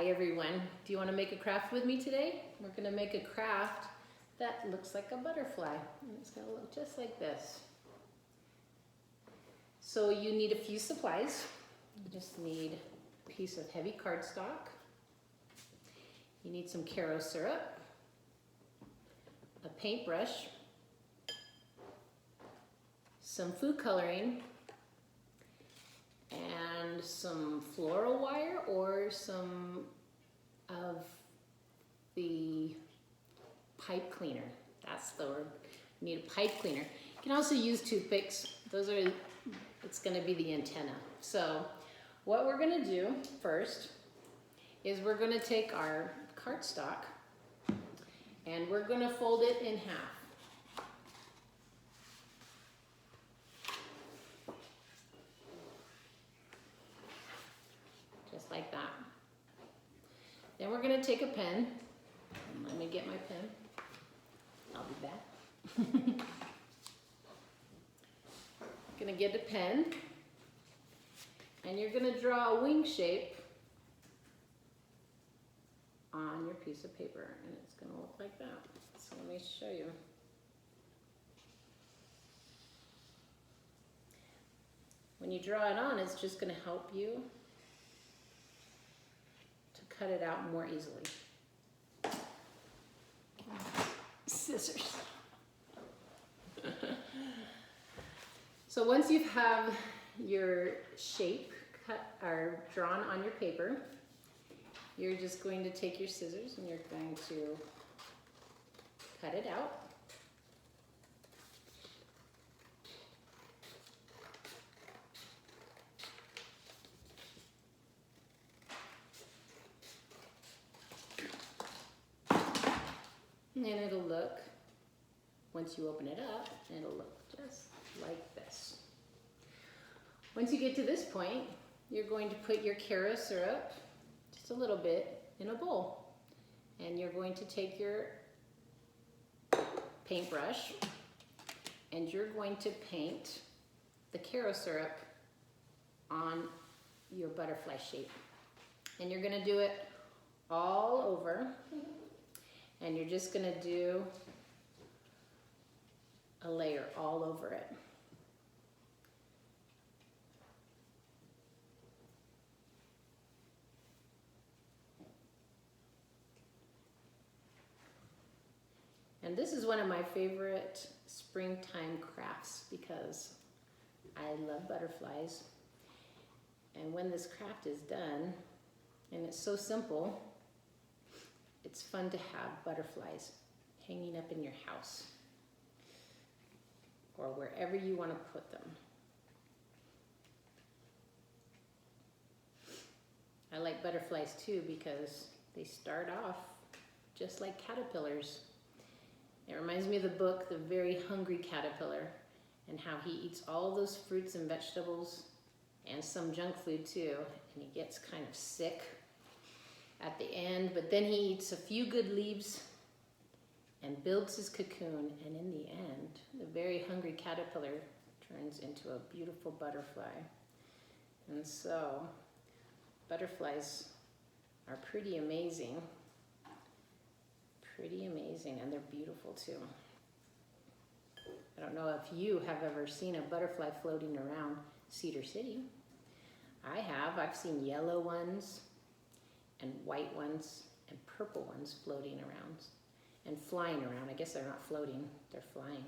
Hi everyone, do you want to make a craft with me today? We're going to make a craft that looks like a butterfly, and it's going to look just like this. So you need a few supplies. You just need a piece of heavy cardstock. You need some Karo Syrup, a paintbrush, some food coloring, and some floral wire or some of the pipe cleaner. That's the word. You need a pipe cleaner. You can also use toothpicks. It's going to be the antenna. So what we're going to do first is we're going to take our cardstock and we're going to fold it in half. Like that. Then we're going to take a pen. Let me get my pen. I'll be back. Going to get a pen, and you're going to draw a wing shape on your piece of paper, and it's going to look like that. So let me show you. When you draw it on, it's just going to help you cut it out more easily. Scissors. So once you have your shape cut or drawn on your paper, you're just going to take your scissors and you're going to cut it out. And it'll look, once you open it up, it'll look just like this. Once you get to this point, you're going to put your Karo Syrup, just a little bit, in a bowl. And you're going to take your paintbrush and you're going to paint the Karo Syrup on your butterfly shape. And you're going to do it all over. And you're just going to do a layer all over it. And this is one of my favorite springtime crafts because I love butterflies. And when this craft is done, and it's so simple, it's fun to have butterflies hanging up in your house or wherever you want to put them. I like butterflies too because they start off just like caterpillars. It reminds me of the book, The Very Hungry Caterpillar, and how he eats all those fruits and vegetables and some junk food too, and he gets kind of sick at the end, but then he eats a few good leaves and builds his cocoon, and in the end, the very hungry caterpillar turns into a beautiful butterfly. And so, butterflies are pretty amazing, and they're beautiful too. I don't know if you have ever seen a butterfly floating around Cedar City. I have. I've seen yellow ones, and white ones and purple ones floating around and flying around. I guess they're not floating, they're flying.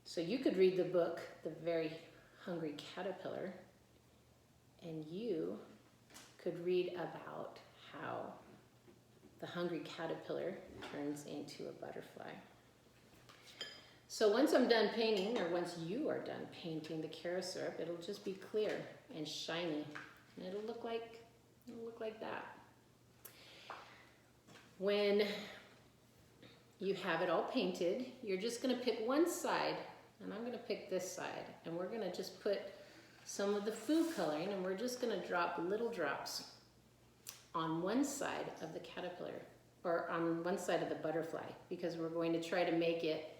So you could read the book, The Very Hungry Caterpillar, and you could read about how the hungry caterpillar turns into a butterfly. So once I'm done painting, or once you are done painting the Karo Syrup, it'll just be clear and shiny, and it'll look like that. When you have it all painted, you're just going to pick one side, and I'm going to pick this side, and we're going to just put some of the food coloring, and we're just going to drop little drops on one side of the caterpillar, or on one side of the butterfly, because we're going to try to make it,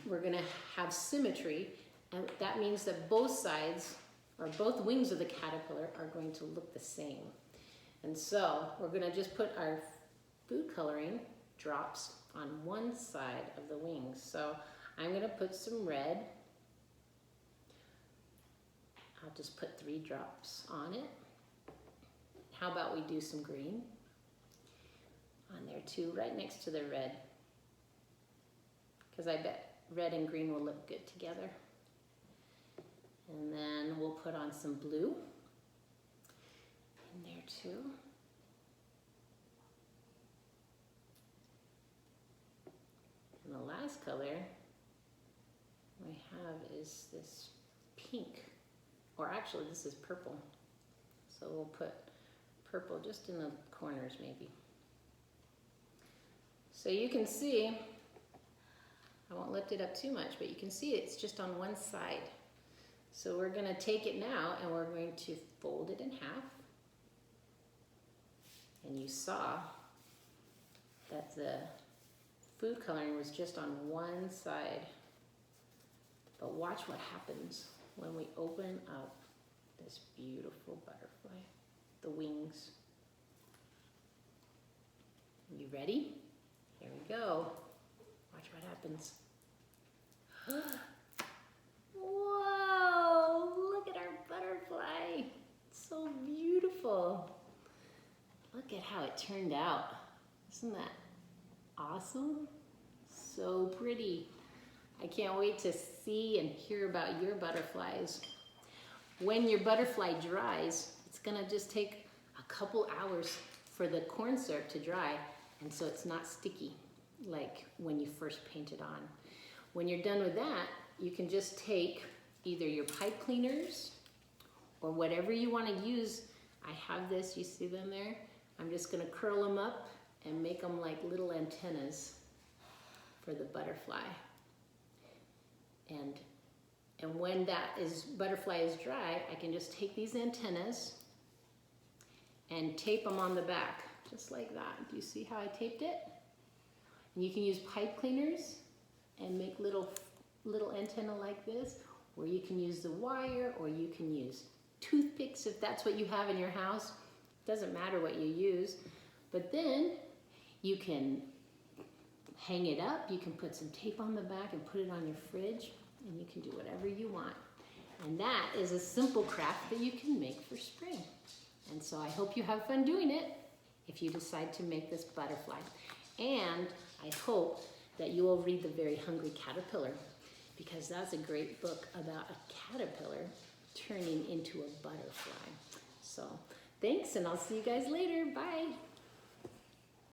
we're going to have symmetry, and that means that both sides or both wings of the caterpillar are going to look the same. And so we're gonna just put our food coloring drops on one side of the wings. So I'm gonna put some red. I'll just put 3 drops on it. How about we do some green on there too, right next to the red, because I bet red and green will look good together. And then we'll put on some blue in there too. And the last color we have is this pink, or actually this is purple. So we'll put purple just in the corners maybe. So you can see, I won't lift it up too much, but you can see it's just on one side. So we're gonna take it now and we're going to fold it in half. And you saw that the food coloring was just on one side. But watch what happens when we open up this beautiful butterfly, the wings. You ready? Here we go. Watch what happens. Whoa, look at our butterfly. It's so beautiful. Look at how it turned out. Isn't that awesome? So pretty. I can't wait to see and hear about your butterflies. When your butterfly dries, it's gonna just take a couple hours for the corn syrup to dry, and so it's not sticky like when you first paint it on. When you're done with that, you can just take either your pipe cleaners or whatever you want to use. I have this, you see them there? I'm just gonna curl them up and make them like little antennas for the butterfly. And when that butterfly is dry, I can just take these antennas and tape them on the back, just like that. Do you see how I taped it? And you can use pipe cleaners and make little antenna like this, or you can use the wire, or you can use toothpicks if that's what you have in your house. Doesn't matter what you use. But then you can hang it up, you can put some tape on the back and put it on your fridge, and you can do whatever you want. And that is a simple craft that you can make for spring. And so I hope you have fun doing it if you decide to make this butterfly. And I hope that you will read The Very Hungry Caterpillar, because that's a great book about a caterpillar turning into a butterfly. So thanks, and I'll see you guys later. Bye.